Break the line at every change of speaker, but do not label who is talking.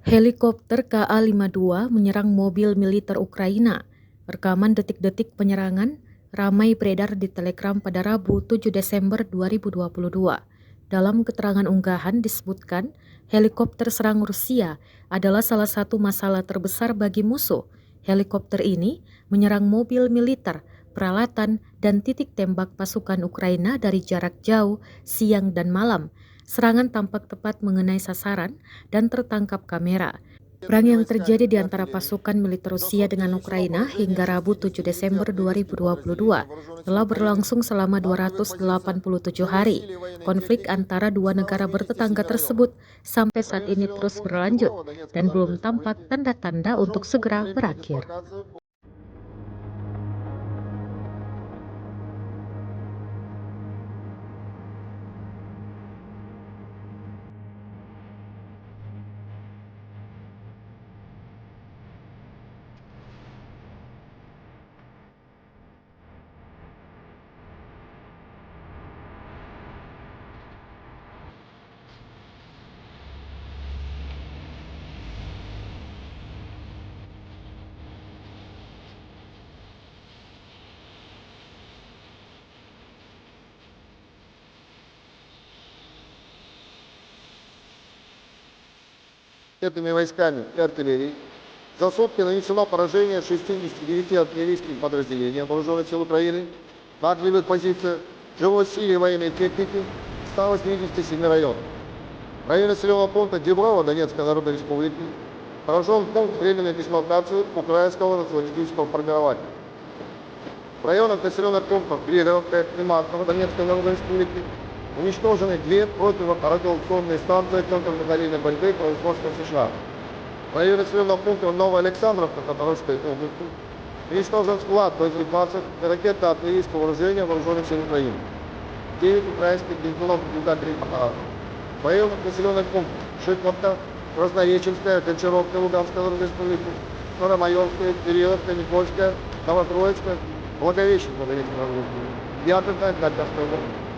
Helikopter KA-52 menyerang mobil militer Ukraina. Rekaman detik-detik penyerangan ramai beredar di Telegram pada Rabu 7 Desember 2022. Dalam keterangan unggahan disebutkan, helikopter serang Rusia adalah salah satu masalah terbesar bagi musuh. Helikopter ini menyerang mobil militer, peralatan, dan titik tembak pasukan Ukraina dari jarak jauh, siang dan malam. Serangan tampak tepat mengenai sasaran dan tertangkap kamera. Perang yang terjadi di antara pasukan militer Rusia dengan Ukraina hingga Rabu 7 Desember 2022 telah berlangsung selama 287 hari. Konflik antara dua negara bertetangga tersebut sampai saat ini terus berlanjut dan belum tampak tanda-tanda untuk segera berakhir.
Этими войсками и артиллерией за сутки нанесено поражение 69 артиллерийским подразделениям вооруженных сил Украины на огневых позициях, живой силе военной техники 187 районов. В районе населенного пункта Деброво Донецкой Народной Республики поражен пункт временной дислокации украинского националистического формирования. В районах населенных пунктов Григоровка и Марково Донецкой Народной Республики уничтожены две противорадиационные станции контрбатарейной борьбы производства США. В районе населенного пункта Новая Александровка Запорожской области уничтожен склад боеприпасов и ракетно-артиллерийского вооружения вооруженных сил Украины. 9 украинских бензиновых двигателей аппаратов. В районах населенных пунктов Шиповка, Краснореченская, Гончаровка Луганской Народной Республики, Старомайорская, Кирилловка, Никольская, Новотроицкая, Благовещенская Донецкой Народной Республики, Яковлевская, Харьковская область.